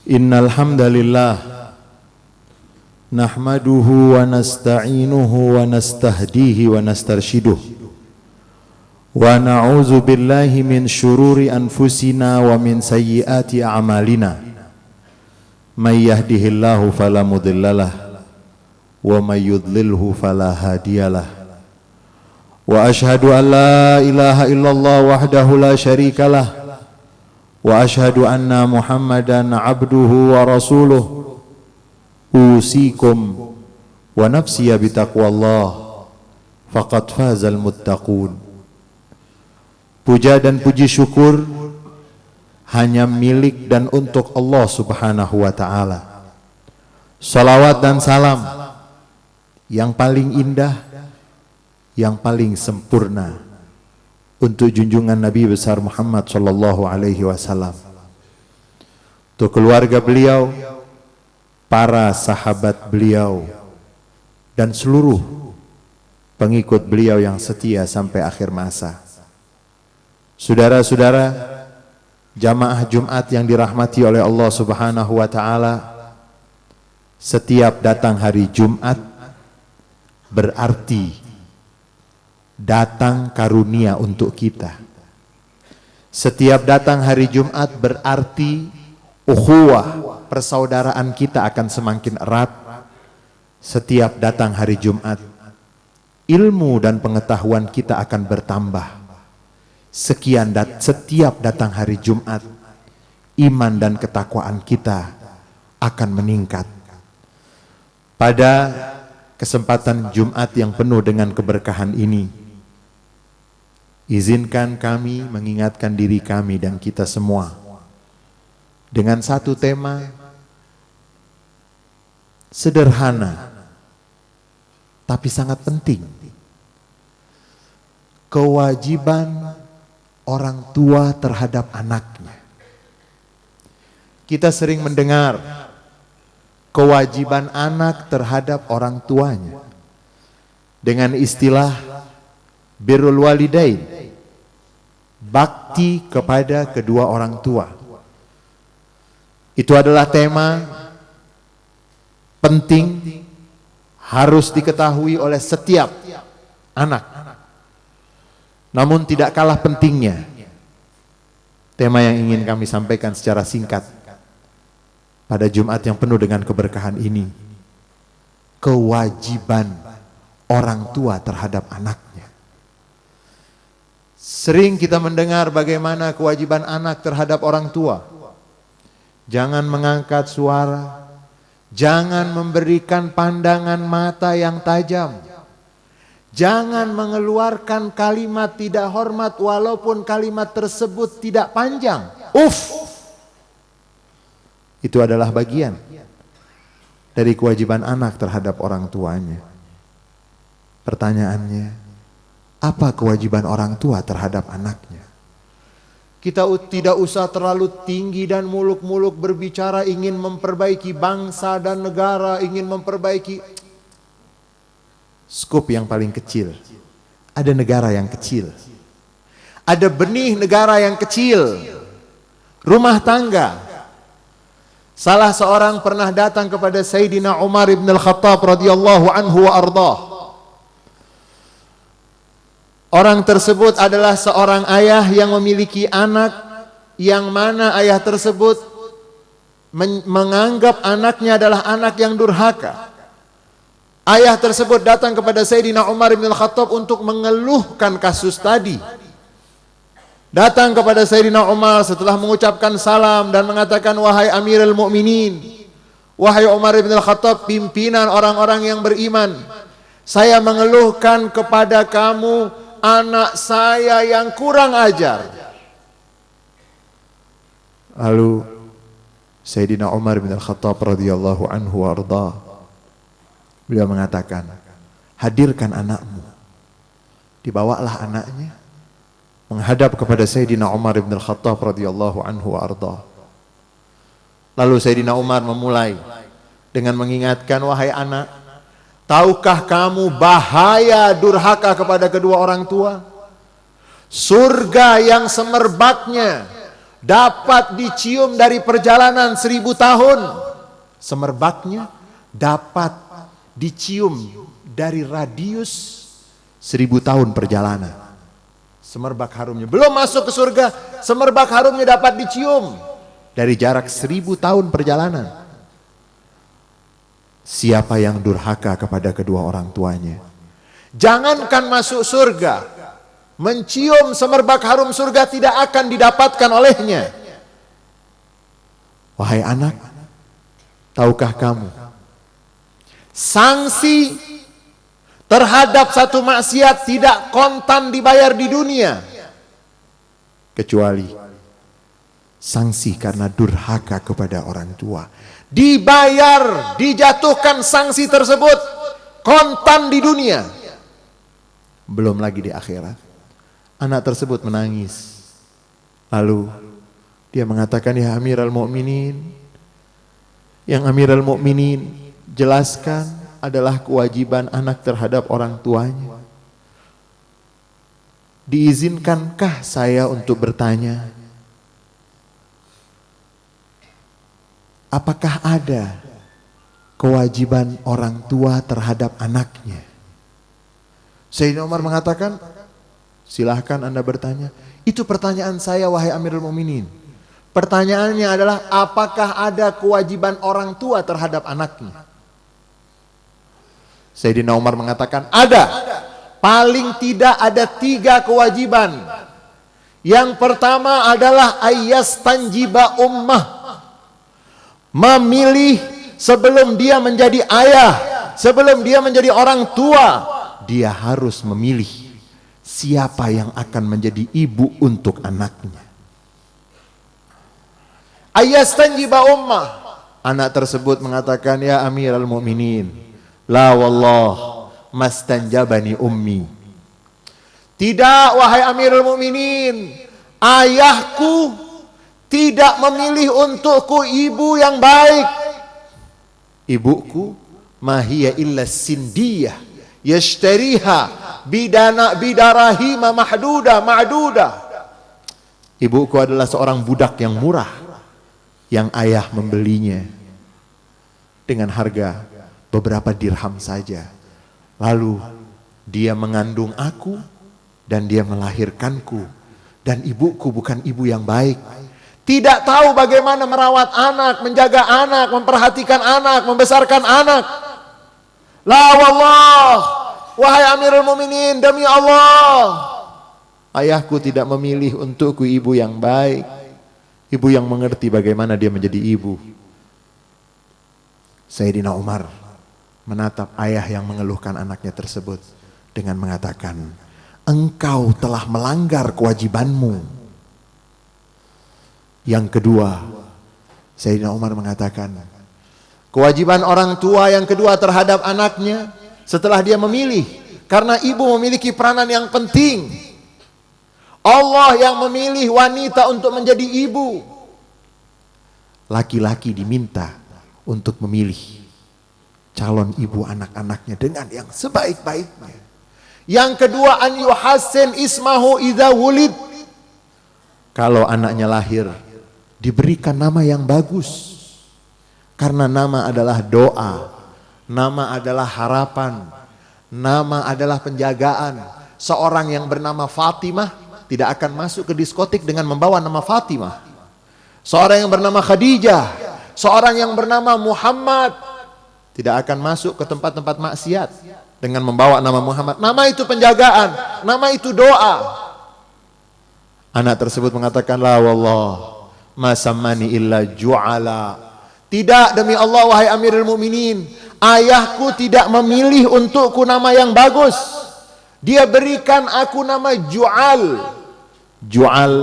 Innal hamdalillah nahmaduhu wa nasta'inuhu wa nastahdihi wa nastarshiduh wa na'udzu billahi min syururi anfusina wa min sayyiati a'malina. May yahdihillahu fala mudhillalah wa may yudlilhu fala hadiyalah. Wa ashhadu an la ilaha illallah wahdahu la syarikalah wa ashhadu anna Muhammadan abduhu wa rasuluh. Usikum wa nafsiya bitaqwallah faqad fazal muttaqun. Puja dan puji syukur hanya milik dan untuk Allah Subhanahu wa ta'ala. Salawat dan salam yang paling indah, yang paling sempurna untuk junjungan Nabi besar Muhammad sallallahu alaihi wasallam, untuk keluarga beliau, para sahabat beliau, dan seluruh pengikut beliau yang setia sampai akhir masa. Saudara-saudara, jamaah Jumat yang dirahmati oleh Allah Subhanahu wa ta'ala, setiap datang hari Jumat berarti datang karunia untuk kita. Setiap datang hari Jumat berarti ukhuwah, persaudaraan kita akan semakin erat. Setiap datang hari Jumat, ilmu dan pengetahuan kita akan bertambah. Setiap datang hari Jumat, iman dan ketakwaan kita akan meningkat. Pada kesempatan Jumat yang penuh dengan keberkahan ini, izinkan kami mengingatkan diri kami dan kita semua dengan satu tema sederhana tapi sangat penting. Kewajiban orang tua terhadap anaknya. Kita sering mendengar kewajiban anak terhadap orang tuanya dengan istilah birrul walidain, bakti kepada kedua orang tua. Itu adalah tema penting, harus diketahui oleh setiap anak. Namun tidak kalah pentingnya tema yang ingin kami sampaikan secara singkat pada Jumat yang penuh dengan keberkahan ini, kewajiban orang tua terhadap anaknya. Sering kita mendengar bagaimana kewajiban anak terhadap orang tua. Jangan mengangkat suara, jangan memberikan pandangan mata yang tajam, jangan mengeluarkan kalimat tidak hormat walaupun kalimat tersebut tidak panjang. Itu adalah bagian dari kewajiban anak terhadap orang tuanya. Pertanyaannya, apa kewajiban orang tua terhadap anaknya? Kita tidak usah terlalu tinggi dan muluk-muluk berbicara ingin memperbaiki bangsa dan negara, ingin memperbaiki skop yang paling kecil. Ada negara yang kecil, ada benih negara yang kecil, rumah tangga. Salah seorang pernah datang kepada Sayyidina Umar ibn al-Khattab radhiyallahu anhu wa ardhah. Orang tersebut adalah seorang ayah yang memiliki anak yang mana ayah tersebut menganggap anaknya adalah anak yang durhaka. Ayah tersebut datang kepada Sayyidina Umar bin Al-Khattab untuk mengeluhkan kasus tadi. Datang kepada Sayyidina Umar setelah mengucapkan salam dan mengatakan, wahai Amirul Mukminin, wahai Umar bin Al-Khattab, pimpinan orang-orang yang beriman, saya mengeluhkan kepada kamu anak saya yang kurang ajar. Lalu Sayyidina Umar bin Al-Khattab radhiyallahu anhu warda, beliau mengatakan, hadirkan anakmu. Dibawalah anaknya menghadap kepada Sayyidina Umar bin Al-Khattab radhiyallahu anhu warda. Lalu Sayyidina Umar memulai dengan mengingatkan, wahai anak, tahukah kamu bahaya durhaka kepada kedua orang tua? Surga yang semerbaknya dapat dicium dari perjalanan 1000 tahun. Semerbaknya dapat dicium dari radius 1000 tahun perjalanan. Semerbak harumnya, belum masuk ke surga, semerbak harumnya dapat dicium dari jarak 1000 tahun perjalanan. Siapa yang durhaka kepada kedua orang tuanya, jangankan masuk surga, mencium semerbak harum surga tidak akan didapatkan olehnya. Wahai anak, tahukah kamu, sanksi terhadap satu maksiat tidak kontan dibayar di dunia, kecuali sanksi karena durhaka kepada orang tua. Dibayar, dijatuhkan sanksi tersebut kontan di dunia, belum lagi di akhirat. Anak tersebut menangis, lalu dia mengatakan, ya Amiral Mukminin, yang Amiral Mukminin jelaskan adalah kewajiban anak terhadap orang tuanya. Diizinkankah saya untuk bertanya, apakah ada kewajiban orang tua terhadap anaknya? Sayyidina Umar mengatakan, silahkan Anda bertanya. Itu pertanyaan saya, wahai Amirul Mukminin. Pertanyaannya adalah, apakah ada kewajiban orang tua terhadap anaknya? Sayyidina Umar mengatakan, ada. Paling tidak ada 3 kewajiban. Yang pertama adalah ayyastanjiba ummah, memilih sebelum dia menjadi ayah, sebelum dia menjadi orang tua, dia harus memilih siapa yang akan menjadi ibu untuk anaknya. Ayyastanjiba ummah. Anak tersebut mengatakan, ya Amiral Mukminin, la wallah mastanjabani ummi. Tidak, wahai Amirul Mukminin, ayahku tidak memilih untukku ibu yang baik. Ibuku mahiya illa sindiyah yashtariha bidarahima ma'dudah. Ibuku adalah seorang budak yang murah, yang ayah membelinya dengan harga beberapa dirham saja. Lalu dia mengandung aku dan dia melahirkanku, dan ibuku bukan ibu yang baik. Tidak tahu bagaimana merawat anak, menjaga anak, memperhatikan anak, membesarkan anak. La wallah, wahai Amirul Mukminin, demi Allah, ayahku tidak memilih untukku ibu yang baik, ibu yang mengerti bagaimana dia menjadi ibu. Sayyidina Umar menatap ayah yang mengeluhkan anaknya tersebut dengan mengatakan, engkau telah melanggar kewajibanmu. Yang kedua, Sayyidina Umar mengatakan, kewajiban orang tua yang kedua terhadap anaknya setelah dia memilih, karena ibu memiliki peranan yang penting. Allah yang memilih wanita untuk menjadi ibu. Laki-laki diminta untuk memilih calon ibu anak-anaknya dengan yang sebaik-baiknya. Yang kedua, an yuhassin ismahu idza wulid. Kalau anaknya lahir, diberikan nama yang bagus. Karena nama adalah doa, nama adalah harapan, nama adalah penjagaan. Seorang yang bernama Fatimah tidak akan masuk ke diskotik dengan membawa nama Fatimah. Seorang yang bernama Khadijah, seorang yang bernama Muhammad tidak akan masuk ke tempat-tempat maksiat dengan membawa nama Muhammad. Nama itu penjagaan, nama itu doa. Anak tersebut mengatakan, la wallah masamani illa ju'ala. Tidak, demi Allah wahai Amirul Mukminin, ayahku tidak memilih untukku nama yang bagus. Dia berikan aku nama Ju'al. Ju'al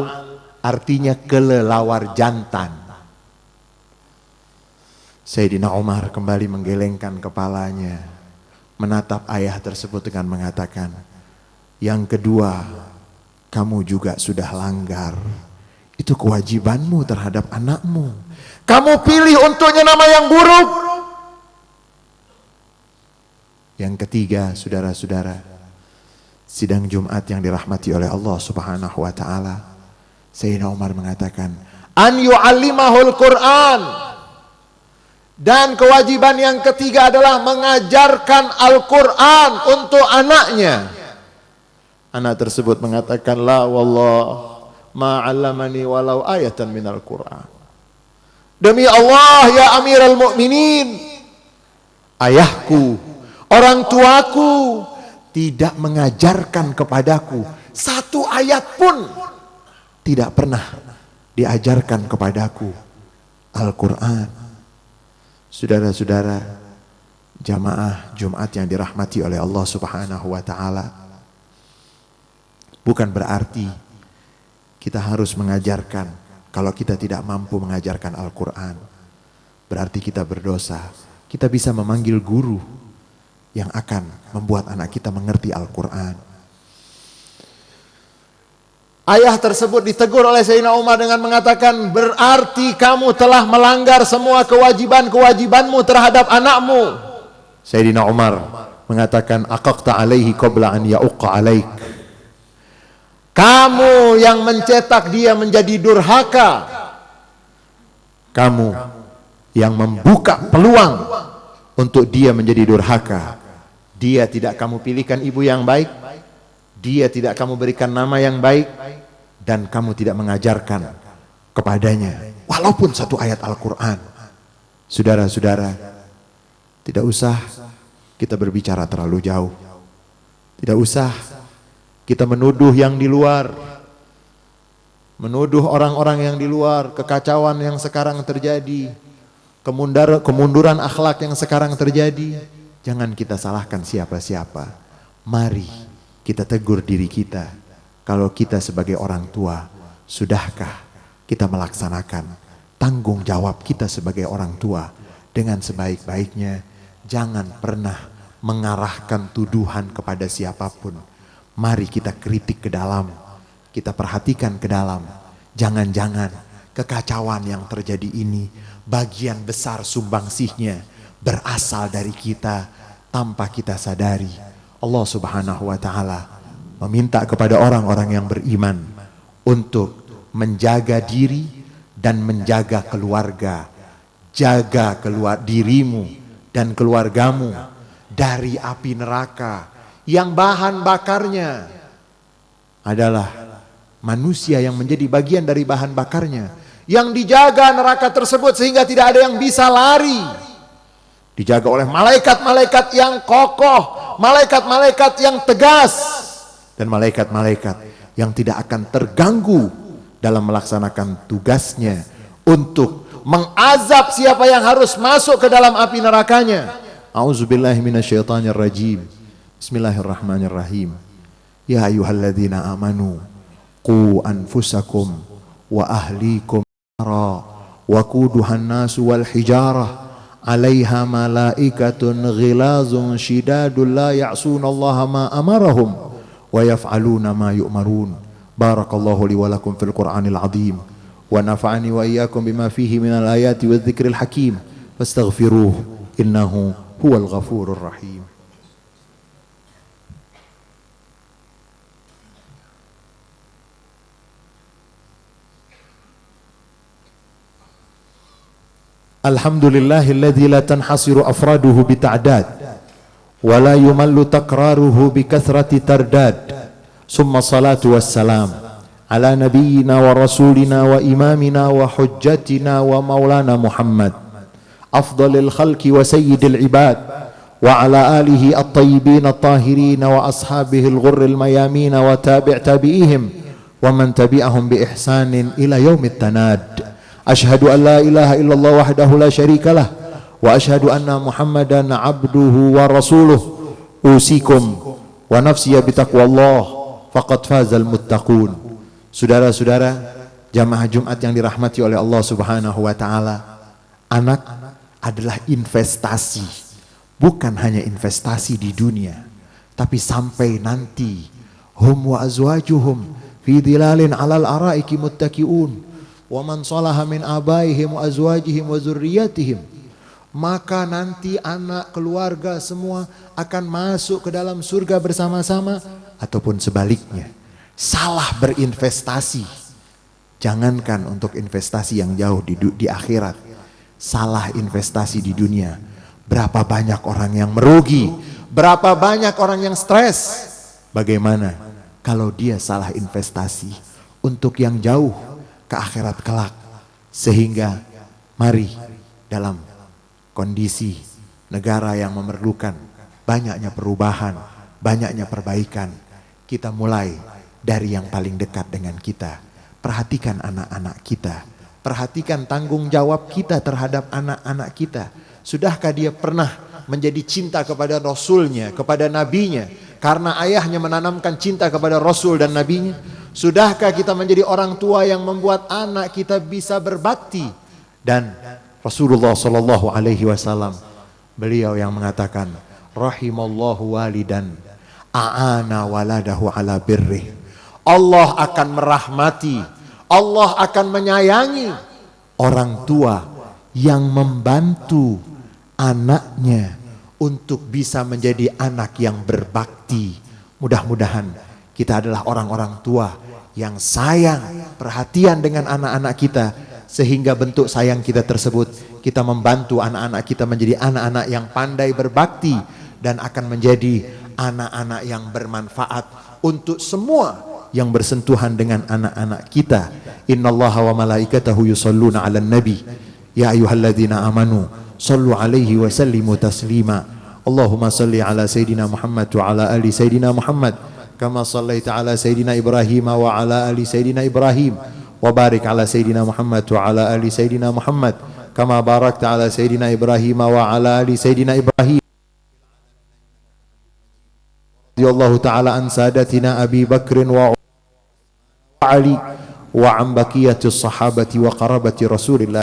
artinya kelelawar jantan. Sayyidina Umar kembali menggelengkan kepalanya, menatap ayah tersebut dengan mengatakan, yang kedua, kamu juga sudah langgar. Itu kewajibanmu terhadap anakmu. Kamu pilih untuknya nama yang buruk. Yang ketiga, saudara-saudara, sidang Jumat yang dirahmati oleh Allah Subhanahu wa taala, Sayyidina Umar mengatakan, an yu'allimahul Qur'an. Dan kewajiban yang ketiga adalah mengajarkan Al-Quran untuk anaknya. Anak tersebut mengatakan, la wallah ma'allamani walau ayatan minal Qur'an. Demi Allah ya Amiral Mukminin, ayahku, orang tuaku tidak mengajarkan kepadaku satu ayat pun, tidak pernah diajarkan kepadaku Al-Quran. Saudara-saudara jamaah Jumat yang dirahmati oleh Allah Subhanahu wa ta'ala, bukan berarti kita harus mengajarkan. Kalau kita tidak mampu mengajarkan Al-Quran, berarti kita berdosa. Kita bisa memanggil guru yang akan membuat anak kita mengerti Al-Quran. Ayah tersebut ditegur oleh Sayyidina Umar dengan mengatakan, berarti kamu telah melanggar semua kewajiban-kewajibanmu terhadap anakmu. Sayyidina Umar mengatakan, aqaqta alaihi qabla an ya'uqqa alaik. Kamu yang mencetak dia menjadi durhaka. Kamu yang membuka peluang untuk dia menjadi durhaka. Dia tidak kamu pilihkan ibu yang baik, dia tidak kamu berikan nama yang baik, dan kamu tidak mengajarkan kepadanya walaupun satu ayat Al-Quran. Saudara-saudara, tidak usah kita berbicara terlalu jauh. Tidak usah kita menuduh yang di luar, menuduh orang-orang yang di luar, kekacauan yang sekarang terjadi, kemunduran akhlak yang sekarang terjadi. Jangan kita salahkan siapa-siapa. Mari kita tegur diri kita. Kalau kita sebagai orang tua, sudahkah kita melaksanakan tanggung jawab kita sebagai orang tua dengan sebaik-baiknya? Jangan pernah mengarahkan tuduhan kepada siapapun. Mari kita kritik ke dalam, kita perhatikan ke dalam. Jangan-jangan kekacauan yang terjadi ini bagian besar sumbangsihnya berasal dari kita tanpa kita sadari. Allah Subhanahu wa ta'ala meminta kepada orang-orang yang beriman untuk menjaga diri dan menjaga keluarga. Jaga dirimu dan keluargamu dari api neraka yang bahan bakarnya adalah manusia yang menjadi bagian dari bahan bakarnya, yang dijaga neraka tersebut sehingga tidak ada yang bisa lari. Dijaga oleh malaikat-malaikat yang kokoh, malaikat-malaikat yang tegas, dan malaikat-malaikat yang tidak akan terganggu dalam melaksanakan tugasnya untuk mengazab siapa yang harus masuk ke dalam api nerakanya. A'udzubillahi minasyaitonirrajim. Bismillahirrahmanirrahim. Ya ayyuhalladzina amanu qu anfusakum wa ahlikum nara wa quduhan nasu wal hijarah 'alaiha malaikatun ghilazun shidadun la ya'sunallaha ma amarahum wa yaf'aluna ma yu'marun. Barakallahu li wa lakum fil Qur'anil 'azim wa nafa'ani wa iyyakum bima fihi minal ayati wadh-dhikril hakim. Fastaghfiruhu innahu huwal ghafurur rahim. Alhamdulillahilladzi la tanhasiru afraduhu bita'dad wa la yumallu takraruhu bikathrati tardad. Summa salatu wassalam ala nabiyyina wa rasulina wa imamina wa hujjatina wa maulana Muhammad afdalil khalqi wa sayyidil ibad wa ala alihi at-tayyibin at-tahirin wa ashabihi al-ghurril mayamin wa tabi'ihim wa man tabi'ahum bi ihsanin ila yaumit tanad. Ashhadu an la ilaha illallah wahdahu la syarika lah wa ashhadu anna Muhammadan abduhu wa rasuluh. Usikum wa nafsiya bitaqwallah faqad fazal muttaqun. Saudara-saudara jamaah Jumat yang dirahmati oleh Allah Subhanahu wa ta'ala, anak adalah investasi. Bukan hanya investasi di dunia, tapi sampai nanti hum wa azwajuhum fi dhilalin 'alal araiki muttaqiun wa man salaha min abaihim wa azwajihim wa zurriyatihim. Maka nanti anak keluarga semua akan masuk ke dalam surga bersama-sama, ataupun sebaliknya. Salah berinvestasi. Jangankan untuk investasi yang jauh di akhirat, salah investasi di dunia, berapa banyak orang yang merugi, berapa banyak orang yang stres. Bagaimana kalau dia salah investasi untuk yang jauh ke akhirat kelak? Sehingga mari dalam kondisi negara yang memerlukan banyaknya perubahan, banyaknya perbaikan, kita mulai dari yang paling dekat dengan kita. Perhatikan anak-anak kita, perhatikan tanggung jawab kita terhadap anak-anak kita. Sudahkah dia pernah menjadi cinta kepada Rasulnya, kepada Nabinya, karena ayahnya menanamkan cinta kepada Rasul dan Nabinya? Sudahkah kita menjadi orang tua yang membuat anak kita bisa berbakti? Dan Rasulullah Shallallahu Alaihi Wasallam, beliau yang mengatakan, rahimallahu walidan a'ana waladahu ala birrih. Allah akan merahmati, Allah akan menyayangi orang tua yang membantu anaknya untuk bisa menjadi anak yang berbakti. Mudah-mudahan kita adalah orang-orang tua yang sayang, perhatian dengan anak-anak kita, sehingga bentuk sayang kita tersebut kita membantu anak-anak kita menjadi anak-anak yang pandai berbakti dan akan menjadi anak-anak yang bermanfaat untuk semua yang bersentuhan dengan anak-anak kita. Innallaha wa malaikatahu yusalluna 'alan nabi ya ayyuhalladzina amanu sallu 'alaihi wa sallimu taslima. Allahumma salli 'ala sayidina Muhammad wa 'ala ali sayidina Muhammad kama sallaita 'ala sayidina Ibrahim wa 'ala ali sayidina Ibrahim wa barik 'ala sayidina Muhammad wa 'ala ali sayidina Muhammad kama barakta 'ala sayidina Ibrahim wa 'ala ali sayidina Ibrahim. Radhiyallahu ta'ala an sadatina Abi Bakr wa Ali wa an baqiyatis sahabati wa qarabati Rasulillah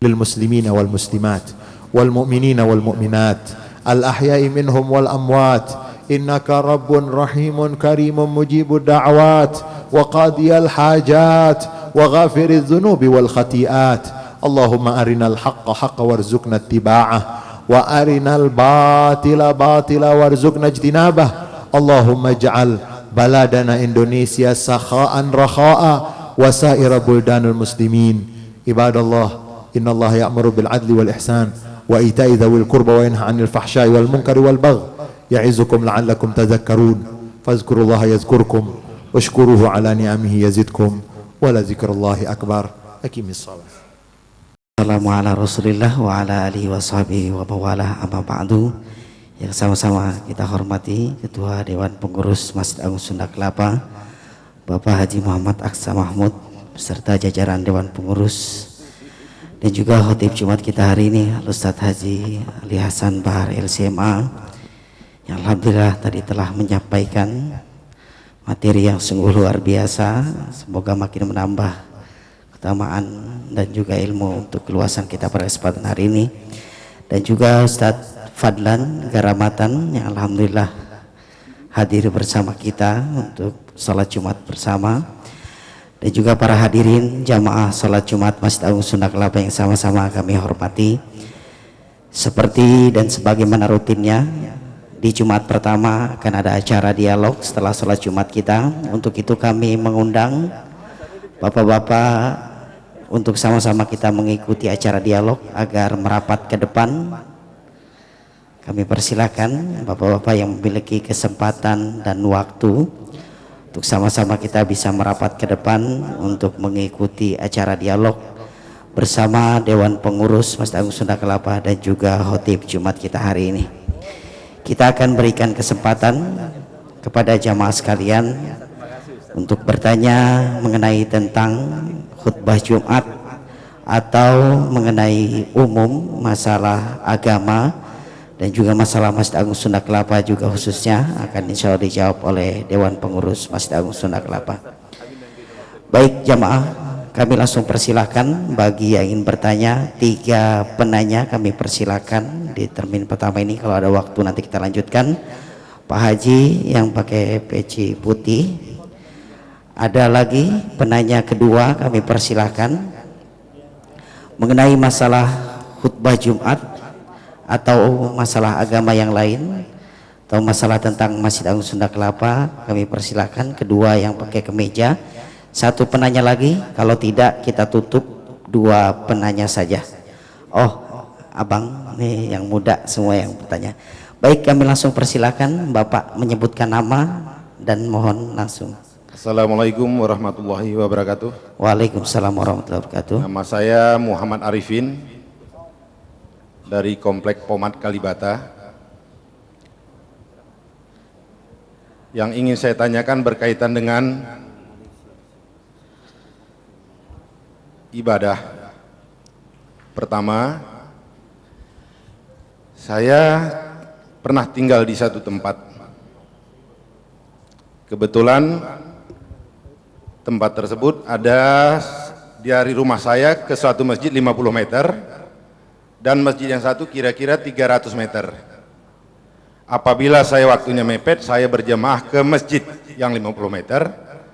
lil muslimina wal muslimat wal mu'minina wal mu'minat al ahya'i minhum wal amwat innaka rabbun rahimun karimun mujibud da'awat wa qadiyal hajat wa ghafiriz dhunubi wal khati'at. Allahumma arinal haqqa haqqa warzuqna ittiba'ah wa arinal batila batila warzuqna ijtinabah. Allahumma ij'al baladana Indonesia sakha'an rakha'a wa sa'ira buldanul muslimin. Ibadallah, innallaha ya'muru bil adli wal ihsan wa ita'i dhawil qurba wa yanha 'anil fahsya'i wal munkari wal baghi ya'izukum la'allakum tadhakkarun. Fadhkurullaha yadhkurkum washkuruhu 'ala ni'amihi yazidkum wa la dzikrullahi akbar. Aqimis shalah. Assalamu ala Rasulillah wa ala alihi wa sahbihi wa mawalah, amma ba'du. Yang sama-sama kita hormati Ketua Dewan Pengurus Masjid Agung Sunda Kelapa, Bapak Haji Muhammad Aqsa Mahmud beserta jajaran Dewan Pengurus, dan juga khotib Jumat kita hari ini Ustaz Haji Ali Hasan Bahar LCMA, yang alhamdulillah tadi telah menyampaikan materi yang sungguh luar biasa. Semoga makin menambah keutamaan dan juga ilmu untuk keluasan kita pada kesempatan hari ini. Dan juga Ustaz Fadlan Garamatan yang alhamdulillah hadir bersama kita untuk salat Jumat bersama, dan juga para hadirin jamaah salat Jumat Masjid Agung Sunda Kelapa yang sama-sama kami hormati. Seperti dan sebagaimana rutinnya, di Jumat pertama akan ada acara dialog setelah salat Jumat kita. Untuk itu kami mengundang bapak-bapak untuk sama-sama kita mengikuti acara dialog agar merapat ke depan. Kami persilakan bapak-bapak yang memiliki kesempatan dan waktu untuk sama-sama kita bisa merapat ke depan untuk mengikuti acara dialog bersama Dewan Pengurus Masjid Agung Sunda Kelapa dan juga khotib Jumat kita hari ini. Kita akan berikan kesempatan kepada jamaah sekalian untuk bertanya mengenai tentang khutbah Jumat atau mengenai umum masalah agama dan juga masalah Masjid Agung Sunda Kelapa juga khususnya akan insya Allah dijawab oleh Dewan Pengurus Masjid Agung Sunda Kelapa. Baik jamaah, kami langsung persilahkan bagi yang ingin bertanya. 3 penanya kami persilahkan di termin pertama ini. Kalau ada waktu nanti kita lanjutkan. Pak Haji yang pakai peci putih. Ada lagi penanya kedua, kami persilahkan mengenai masalah khutbah Jumat atau masalah agama yang lain atau masalah tentang Masjid Agung Sunda Kelapa. Kami persilahkan kedua yang pakai kemeja Satu penanya lagi, kalau tidak kita tutup 2 penanya saja. Oh, abang nih yang muda semua yang bertanya. Baik, kami langsung persilakan Bapak menyebutkan nama dan mohon langsung. Assalamualaikum warahmatullahi wabarakatuh. Waalaikumsalam warahmatullahi wabarakatuh. Nama saya Muhammad Arifin dari Komplek Pomat Kalibata. Yang ingin saya tanyakan berkaitan dengan ibadah. Pertama, saya pernah tinggal di satu tempat. Kebetulan tempat tersebut ada dari rumah saya ke suatu masjid 50 meter dan masjid yang satu kira-kira 300 meter. Apabila saya waktunya mepet, saya berjemaah ke masjid yang 50 meter.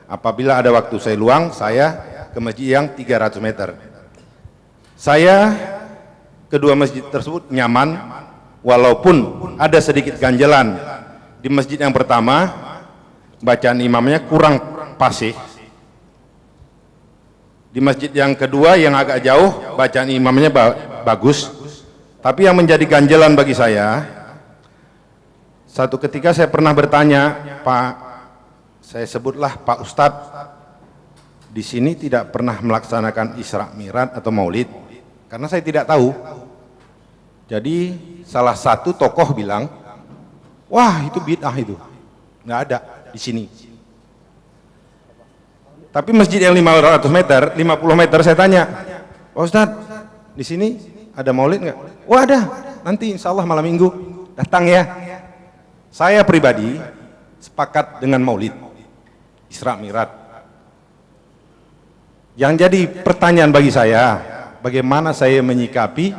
Apabila ada waktu saya luang, saya ke masjid yang 300 meter. Saya kedua masjid tersebut nyaman, walaupun ada sedikit ganjalan. Di masjid yang pertama, bacaan imamnya kurang fasih. Di masjid yang kedua yang agak jauh, bacaan imamnya bagus. Tapi yang menjadi ganjalan bagi saya, satu ketika saya pernah bertanya, Pak, saya sebutlah Pak Ustadz, di sini tidak pernah melaksanakan Isra Mi'raj atau Maulid, karena saya tidak tahu. Jadi salah satu tokoh bilang, wah itu bid'ah itu, nggak ada di sini. Tapi masjid yang 500 meter, 50 meter saya tanya, Pak Ustadz, di sini ada Maulid nggak? Wah ada, nanti insya Allah malam minggu datang ya. Saya pribadi sepakat dengan Maulid, Isra Mi'raj. Yang jadi pertanyaan bagi saya, bagaimana saya menyikapi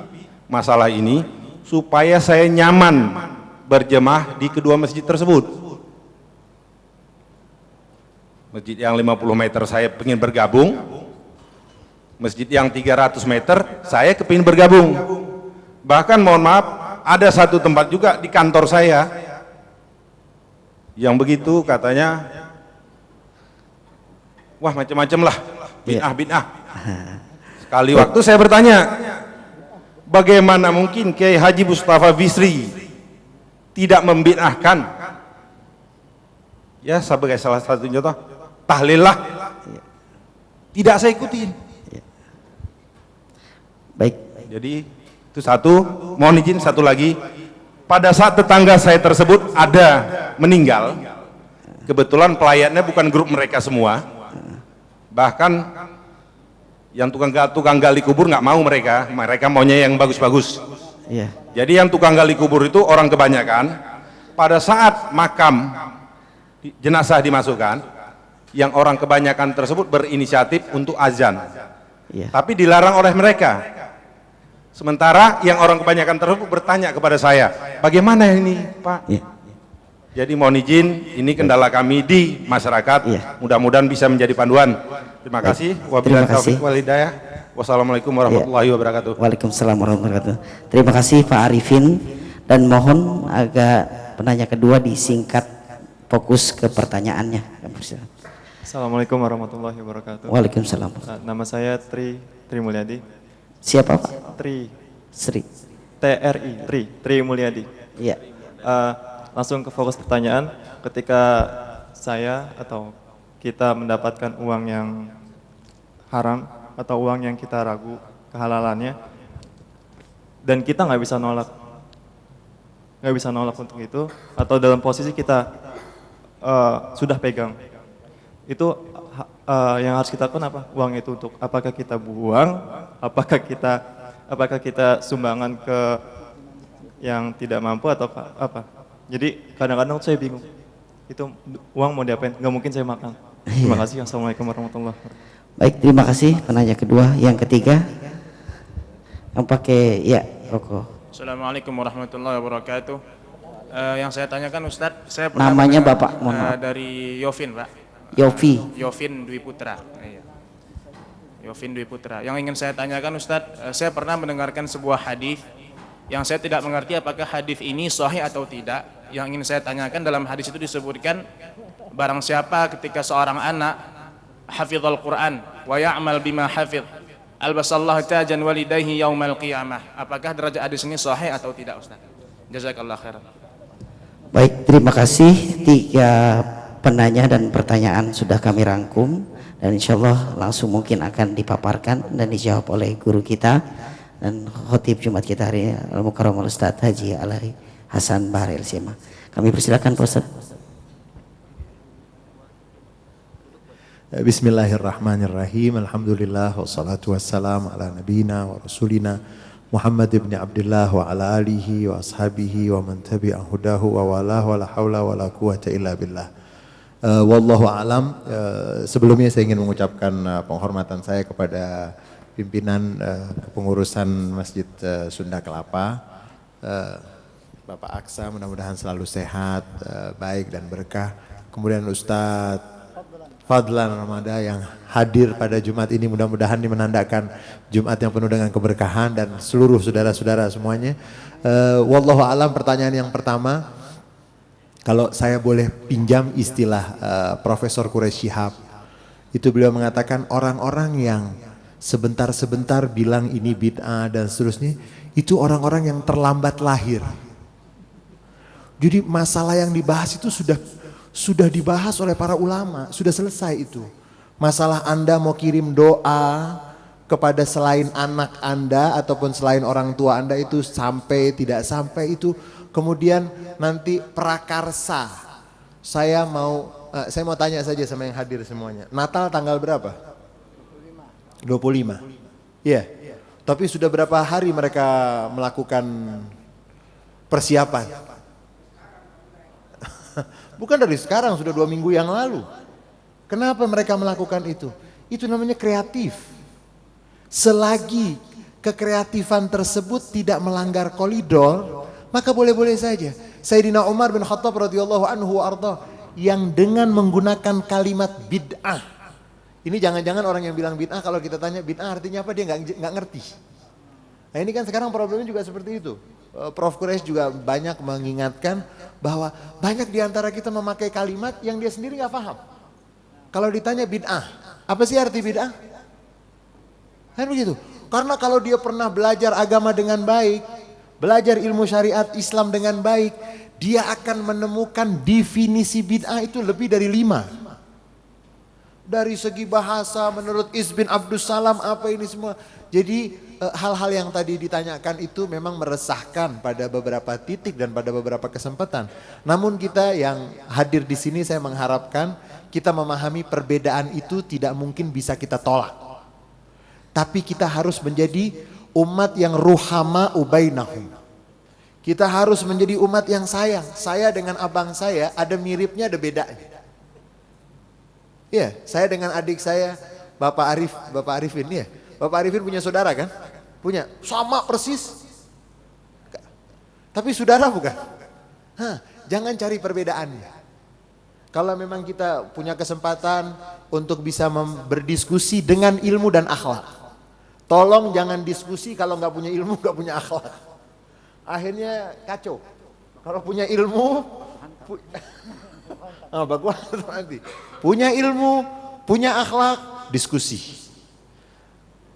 masalah ini supaya saya nyaman berjemaah di kedua masjid tersebut. Masjid yang 50 meter saya ingin bergabung, masjid yang 300 meter saya kepingin bergabung. Bahkan mohon maaf, ada satu tempat juga di kantor saya yang begitu katanya, wah macam-macam lah, bid'ah. Sekali waktu saya bertanya, bagaimana mungkin Kiai Haji Mustafa Bisri tidak membid'ahkan? Ya sebagai salah satu contoh, tahlil lah, tidak saya ikutin. Baik. Jadi itu satu. Mohon izin satu lagi, pada saat tetangga saya tersebut ada meninggal, kebetulan pelayannya bukan grup mereka semua, bahkan yang tukang gali kubur nggak mau, mereka maunya yang bagus-bagus. Iya. Jadi yang tukang gali kubur itu orang kebanyakan, pada saat makam jenazah dimasukkan, yang orang kebanyakan tersebut berinisiatif untuk azan, tapi dilarang oleh mereka. Sementara yang orang kebanyakan tersebut bertanya kepada saya, bagaimana ini Pak? Jadi mohon izin, ini kendala kami di masyarakat, mudah-mudahan bisa menjadi panduan. Terima kasih. Wabillahi taufiq wal hidayah. Wassalamualaikum warahmatullahi wabarakatuh. Waalaikumsalam warahmatullahi wabarakatuh. Terima kasih Pak Arifin, dan mohon agak penanya kedua disingkat, fokus ke pertanyaannya. Assalamualaikum warahmatullahi wabarakatuh. Waalaikumsalam. Nama saya Tri Mulyadi. Siapa Pak? Sri. Tri Mulyadi. Iya. Langsung ke fokus pertanyaan. Ketika saya atau kita mendapatkan uang yang haram atau uang yang kita ragu kehalalannya, dan kita nggak bisa nolak untuk itu, atau dalam posisi kita sudah pegang, itu yang harus kita lakukan apa? Uang itu untuk apakah kita buang, apakah kita sumbangan ke yang tidak mampu atau apa? Jadi kadang-kadang saya bingung, itu uang mau diapain? Nggak mungkin saya makan. Terima kasih. Assalamualaikum warahmatullahi wabarakatuh. Baik, terima kasih penanya kedua. Yang ketiga yang pakai rokok. Assalamualaikum warahmatullahi wabarakatuh. Yang saya tanyakan Ustadz, saya pernah namanya Bapak, mohon maaf. Dari Yofin Pak. Yofin Dwi Putra. Iya. Yofin Dwi Putra. Yang ingin saya tanyakan Ustadz, saya pernah mendengarkan sebuah hadis yang saya tidak mengerti apakah hadis ini sahih atau tidak. Yang ingin saya tanyakan, dalam hadis itu disebutkan barang siapa ketika seorang anak hafizal Quran wa ya'mal bima hafidh albasallahu tajan walidayhi yaumal qiyamah. Apakah derajat hadis ini sahih atau tidak, Ustaz? Jazakallah khairan. Baik, terima kasih. 3 penanya dan pertanyaan sudah kami rangkum dan insya Allah langsung mungkin akan dipaparkan dan dijawab oleh guru kita dan khotib Jumat kita hari ini, Al-Mukarram Ustaz Haji Alawi Hasan Bahar LCMA. Kami persilakan Pak Ustaz. Bismillahirrahmanirrahim. Alhamdulillah wassalatu wassalam ala nabiyina wa rasulina Muhammad ibn Abdullah wa ala alihi wa ashabihi wa man tabi'a hudahu wa walahu wa la hawla wa la quwata illa billah. Wallahu alam. Sebelumnya saya ingin mengucapkan penghormatan saya kepada pimpinan kepengurusan Masjid Sunda Kelapa, Bapak Aksa, mudah-mudahan selalu sehat, baik dan berkah. Kemudian Ustadz Fadlan Ramada yang hadir pada Jumat ini, mudah-mudahan menandakan Jumat yang penuh dengan keberkahan dan seluruh saudara-saudara semuanya. Wallahu alam. Pertanyaan yang pertama, kalau saya boleh pinjam istilah Profesor Quraish Shihab, itu beliau mengatakan orang-orang yang sebentar-sebentar bilang ini bid'ah dan seterusnya, itu orang-orang yang terlambat lahir. Jadi masalah yang dibahas itu sudah dibahas oleh para ulama, sudah selesai itu. Masalah Anda mau kirim doa kepada selain anak Anda ataupun selain orang tua Anda itu sampai tidak sampai itu. Kemudian nanti prakarsa. Saya mau tanya saja sama yang hadir semuanya. Natal tanggal berapa? 25. Iya. Tapi sudah berapa hari mereka melakukan persiapan? Bukan dari sekarang, sudah 2 minggu yang lalu. Kenapa mereka melakukan itu? Itu namanya kreatif. Selagi kekreatifan tersebut tidak melanggar koridor, maka boleh-boleh saja. Sayyidina Umar bin Khattab radhiyallahu anhu arda yang dengan menggunakan kalimat bid'ah. Ini jangan-jangan orang yang bilang bid'ah, kalau kita tanya bid'ah artinya apa, dia nggak ngerti. Nah ini kan sekarang problemnya juga seperti itu. Prof Quraish juga banyak mengingatkan bahwa banyak diantara kita memakai kalimat yang dia sendiri nggak paham. Kalau ditanya bid'ah, apa sih arti bid'ah? Kan begitu. Karena kalau dia pernah belajar agama dengan baik, belajar ilmu syariat Islam dengan baik, dia akan menemukan definisi bid'ah itu lebih dari 5. Dari segi bahasa menurut Is bin Abdussalam apa ini semua. Jadi hal-hal yang tadi ditanyakan itu memang meresahkan pada beberapa titik dan pada beberapa kesempatan. Namun kita yang hadir di sini saya mengharapkan kita memahami perbedaan itu tidak mungkin bisa kita tolak. Tapi kita harus menjadi umat yang ruhama ubainahum. Kita harus menjadi umat yang sayang. Saya dengan abang saya ada miripnya, ada bedanya. Iya, saya dengan adik saya, Bapak Arifin ya. Bapak Arifin punya saudara kan? Punya, sama persis. Tapi saudara bukan? Jangan cari perbedaannya. Kalau memang kita punya kesempatan untuk bisa berdiskusi dengan ilmu dan akhlak, tolong jangan diskusi kalau nggak punya ilmu, nggak punya akhlak. Akhirnya kacau. Kalau punya ilmu, bagus nanti. Punya ilmu, punya akhlak, diskusi.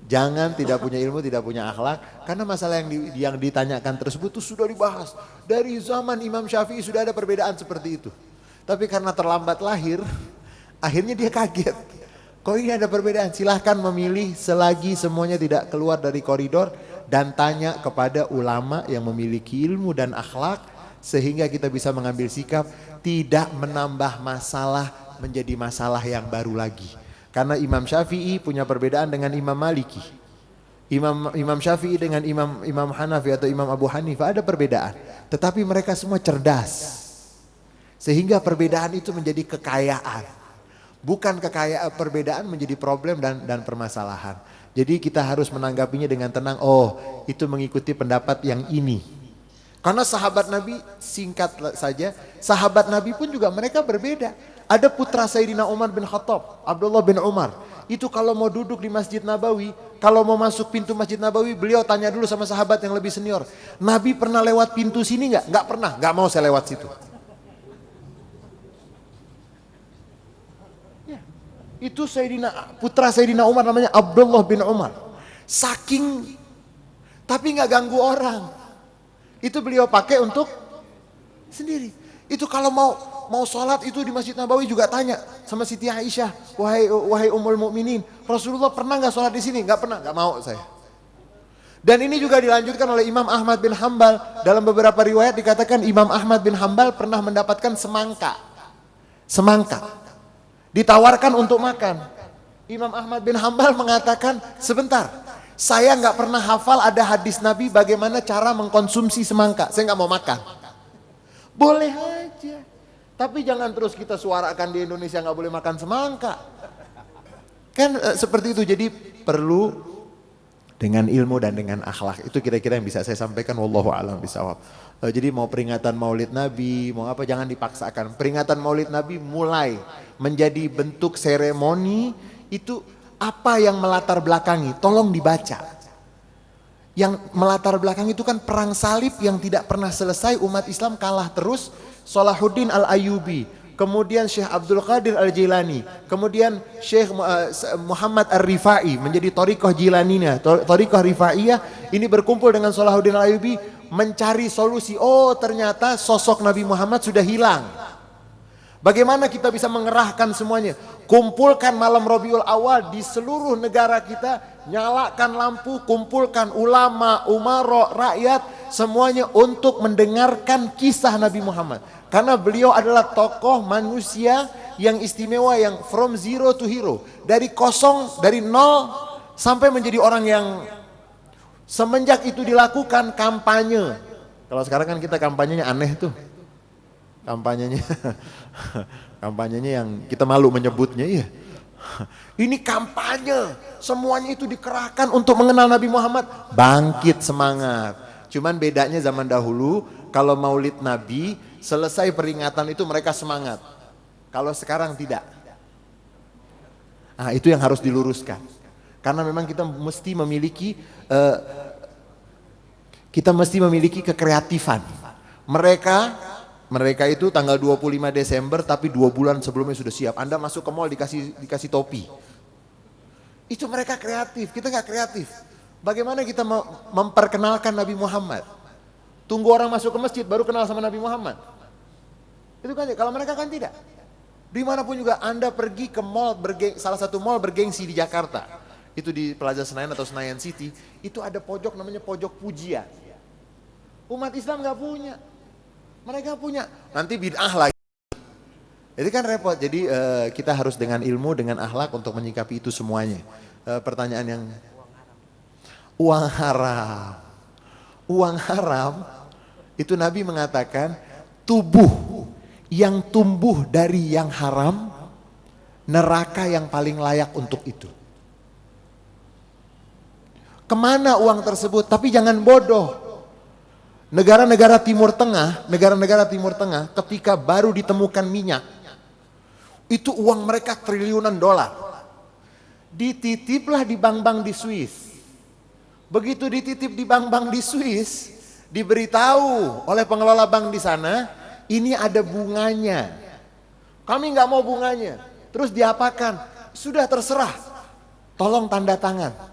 Jangan tidak punya ilmu, tidak punya akhlak, karena masalah yang ditanyakan tersebut itu sudah dibahas. Dari zaman Imam Syafi'i sudah ada perbedaan seperti itu. Tapi karena terlambat lahir, akhirnya dia kaget. Kok ini ada perbedaan? Silahkan memilih selagi semuanya tidak keluar dari koridor dan tanya kepada ulama yang memiliki ilmu dan akhlak sehingga kita bisa mengambil sikap tidak menambah masalah menjadi masalah yang baru lagi. Karena Imam Syafi'i punya perbedaan dengan Imam Maliki. Imam Syafi'i dengan Imam Hanafi atau Imam Abu Hanifah ada perbedaan. Tetapi mereka semua cerdas. Sehingga perbedaan itu menjadi kekayaan. Bukan kekayaan, perbedaan menjadi problem dan permasalahan. Jadi kita harus menanggapinya dengan tenang. Oh, itu mengikuti pendapat yang ini. Karena sahabat Nabi, singkat saja, sahabat Nabi pun juga mereka berbeda. Ada putra Sayyidina Umar bin Khattab, Abdullah bin Umar. Itu kalau mau duduk di Masjid Nabawi, kalau mau masuk pintu Masjid Nabawi, beliau tanya dulu sama sahabat yang lebih senior. Nabi pernah lewat pintu sini nggak? Nggak pernah, nggak mau saya lewat situ. Itu putra Sayyidina Umar namanya Abdullah bin Umar. Saking, tapi nggak ganggu orang. Itu beliau pakai untuk sendiri. Itu kalau mau sholat itu di Masjid Nabawi juga tanya sama Siti Aisyah, wahai Ummul Mukminin, Rasulullah pernah nggak sholat di sini? Nggak pernah, nggak mau saya. Dan ini juga dilanjutkan oleh Imam Ahmad bin Hambal. Dalam beberapa riwayat dikatakan Imam Ahmad bin Hambal pernah mendapatkan semangka. Ditawarkan untuk makan. Imam Ahmad bin Hambal mengatakan, sebentar, saya nggak pernah hafal ada hadis Nabi bagaimana cara mengkonsumsi semangka. Saya nggak mau makan. Boleh aja. Tapi jangan terus kita suarakan di Indonesia nggak boleh makan semangka. Kan seperti itu. Jadi perlu dengan ilmu dan dengan akhlak. Itu kira-kira yang bisa saya sampaikan. Wallahu a'lam bishawab. Jadi mau peringatan Maulid Nabi, mau apa, jangan dipaksakan. Peringatan Maulid Nabi mulai menjadi bentuk seremoni, itu apa yang melatar belakangi, tolong dibaca. Yang melatar belakang itu kan perang salib yang tidak pernah selesai, umat Islam kalah terus. Salahuddin Al-Ayyubi, kemudian Syekh Abdul Qadir Al-Jilani, kemudian Syekh Muhammad Ar-Rifai menjadi Thariqah Jilaniyah, Thariqah Rifaiyah, ini berkumpul dengan Salahuddin Al-Ayyubi mencari solusi. Oh, ternyata sosok Nabi Muhammad sudah hilang. Bagaimana kita bisa mengerahkan semuanya? Kumpulkan malam Rabiul Awal di seluruh negara kita, nyalakan lampu, kumpulkan ulama, umara, rakyat, semuanya untuk mendengarkan kisah Nabi Muhammad. Karena beliau adalah tokoh manusia yang istimewa, yang from zero to hero. Dari kosong, dari nol sampai menjadi orang yang semenjak itu dilakukan kampanye. Kalau sekarang kan kita kampanyenya aneh tuh. Kampanyenya yang kita malu menyebutnya, iya. Ini kampanye, semuanya itu dikerahkan untuk mengenal Nabi Muhammad. Bangkit semangat. Cuman bedanya zaman dahulu, kalau Maulid Nabi selesai peringatan itu mereka semangat. Kalau sekarang tidak. Nah, itu yang harus diluruskan. Karena memang kita mesti memiliki kekreatifan. Mereka itu tanggal 25 Desember tapi 2 bulan sebelumnya sudah siap. Anda masuk ke mall dikasih topi. Itu mereka kreatif, kita nggak kreatif. Bagaimana kita memperkenalkan Nabi Muhammad? Tunggu orang masuk ke masjid baru kenal sama Nabi Muhammad. Itu kan, kalau mereka kan tidak. Dimanapun juga Anda pergi ke mall, salah satu mall bergengsi di Jakarta. Itu di Plaza Senayan atau Senayan City. Itu ada pojok namanya pojok pujian. Umat Islam nggak punya. Mereka punya, nanti bid'ah lagi. Itu kan repot. Jadi kita harus dengan ilmu, dengan akhlak untuk menyikapi itu semuanya. Pertanyaan yang uang haram. Uang haram itu Nabi mengatakan tubuh yang tumbuh dari yang haram, neraka yang paling layak untuk itu. Kemana uang tersebut? Tapi jangan bodoh. Negara-negara Timur Tengah ketika baru ditemukan minyak, itu uang mereka triliunan dolar. Dititiplah di bank-bank di Swiss. Begitu dititip di bank-bank di Swiss, diberitahu oleh pengelola bank di sana, ini ada bunganya. Kami nggak mau bunganya. Terus diapakan? Sudah terserah. Tolong tanda tangan.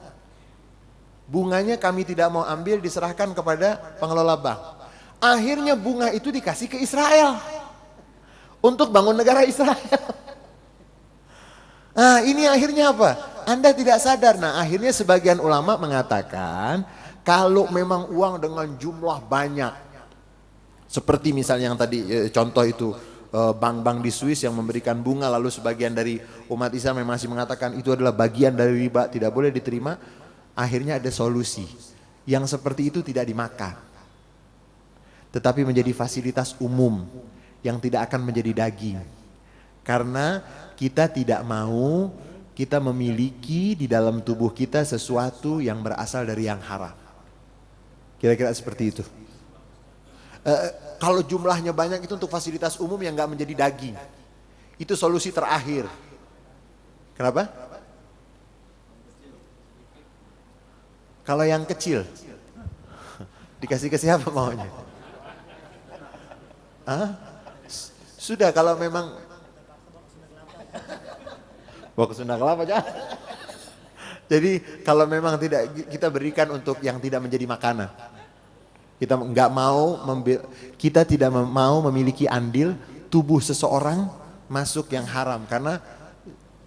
Bunganya kami tidak mau ambil, diserahkan kepada pengelola bank. Akhirnya bunga itu dikasih ke Israel untuk bangun negara Israel. Nah, ini akhirnya apa? Anda tidak sadar. Nah, akhirnya sebagian ulama mengatakan kalau memang uang dengan jumlah banyak, seperti misalnya yang tadi contoh itu bank-bank di Swiss yang memberikan bunga, lalu sebagian dari umat Islam yang masih mengatakan itu adalah bagian dari riba, tidak boleh diterima. Akhirnya ada solusi, yang seperti itu tidak dimakan, tetapi menjadi fasilitas umum yang tidak akan menjadi daging. Karena kita tidak mau kita memiliki di dalam tubuh kita sesuatu yang berasal dari yang haram. Kira-kira seperti itu. Kalau jumlahnya banyak itu untuk fasilitas umum yang nggak menjadi daging. Itu solusi terakhir. Kenapa? Kalau yang kecil, dikasih ke siapa maunya? Sudah, kalau memang Bawa ke Sunda Kelapa aja. Jadi kalau memang tidak kita berikan untuk yang tidak menjadi makanan. Kita nggak mau, kita tidak mau memiliki andil tubuh seseorang masuk yang haram, karena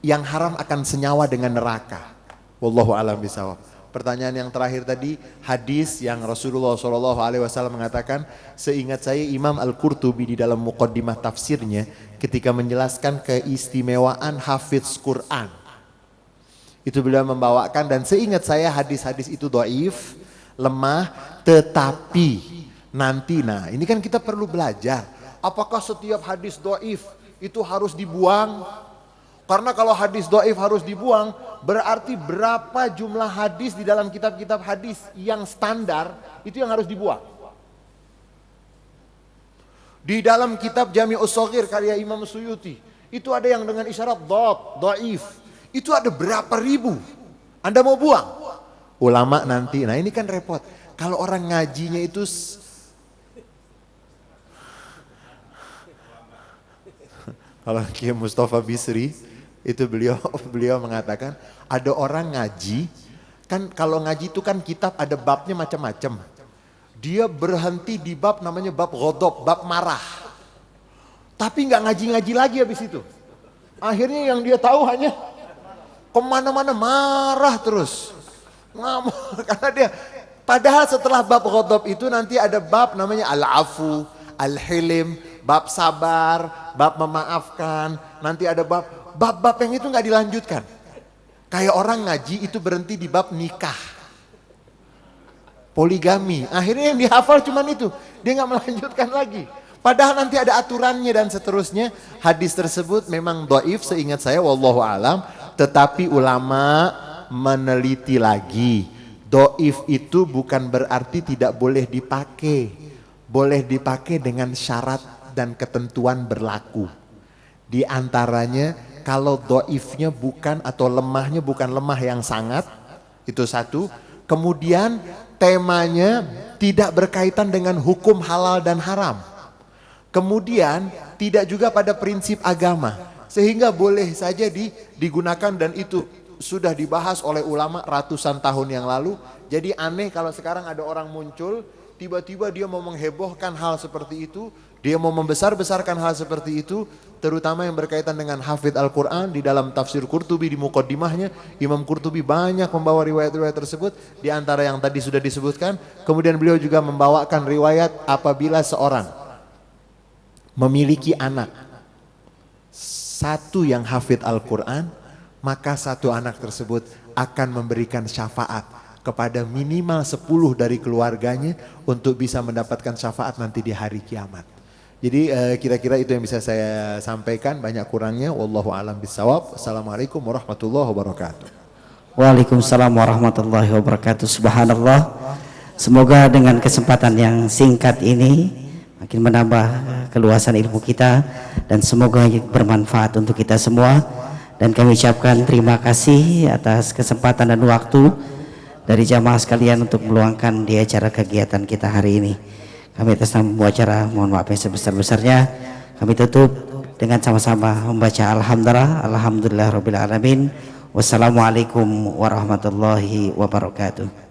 yang haram akan senyawa dengan neraka. Wallahu a'lam bishawab. Pertanyaan yang terakhir tadi, hadis yang Rasulullah SAW mengatakan, seingat saya Imam Al-Qurtubi di dalam muqaddimah tafsirnya ketika menjelaskan keistimewaan hafidz Quran, itu beliau membawakan, dan seingat saya hadis-hadis itu dhaif, lemah, tetapi nanti, nah ini kan kita perlu belajar, apakah setiap hadis dhaif itu harus dibuang? Karena kalau hadis dhaif harus dibuang, berarti berapa jumlah hadis di dalam kitab-kitab hadis yang standar itu yang harus dibuang. Di dalam kitab Jami'us Shaghir karya Imam Suyuti, itu ada yang dengan isyarat dhaif. Itu ada berapa ribu. Anda mau buang? Ulama nanti, nah ini kan repot. Kalau orang ngajinya itu kalau Kiai Mustafa Bisri itu beliau mengatakan, ada orang ngaji, kan kalau ngaji itu kan kitab ada babnya macam-macam. Dia berhenti di bab namanya bab ghadab, bab marah. Tapi nggak ngaji-ngaji lagi habis itu. Akhirnya yang dia tahu hanya kemana-mana marah terus. Ngamuk, karena dia, padahal setelah bab ghadab itu nanti ada bab namanya al-afu, al-hilim, bab sabar, bab memaafkan, nanti ada bab-bab yang itu nggak dilanjutkan. Kayak orang ngaji itu berhenti di bab nikah, poligami. Akhirnya yang dihafal cuman itu, dia nggak melanjutkan lagi. Padahal nanti ada aturannya dan seterusnya. Hadis tersebut memang dhaif seingat saya, wallahu alam. Tetapi ulama meneliti lagi, dhaif itu bukan berarti tidak boleh dipakai. Boleh dipakai dengan syarat dan ketentuan berlaku. Di antaranya kalau dhaifnya bukan atau lemahnya bukan lemah yang sangat, itu satu. Kemudian temanya tidak berkaitan dengan hukum halal dan haram. Kemudian tidak juga pada prinsip agama, sehingga boleh saja digunakan, dan itu sudah dibahas oleh ulama ratusan tahun yang lalu. Jadi aneh kalau sekarang ada orang muncul, tiba-tiba dia mau menghebohkan hal seperti itu, dia mau membesar-besarkan hal seperti itu, terutama yang berkaitan dengan hafidz Al-Quran. Di dalam tafsir Qurtubi di muqaddimahnya, Imam Qurtubi banyak membawa riwayat-riwayat tersebut, di antara yang tadi sudah disebutkan. Kemudian beliau juga membawakan riwayat apabila seorang memiliki anak, satu yang hafidz Al-Quran, maka satu anak tersebut akan memberikan syafaat kepada minimal 10 dari keluarganya untuk bisa mendapatkan syafaat nanti di hari kiamat. Jadi kira-kira itu yang bisa saya sampaikan, banyak kurangnya wallahu alam bisawab. Assalamualaikum warahmatullahi wabarakatuh. Waalaikumsalam warahmatullahi wabarakatuh. Subhanallah. Semoga dengan kesempatan yang singkat ini makin menambah keluasan ilmu kita, dan semoga bermanfaat untuk kita semua. Dan kami ucapkan terima kasih atas kesempatan dan waktu dari jamaah sekalian untuk meluangkan di acara kegiatan kita hari ini. Kami atas nama acara mohon maaf yang sebesar-besarnya. Kami tutup dengan sama-sama membaca alhamdulillah rabbil alamin. Wassalamualaikum warahmatullahi wabarakatuh.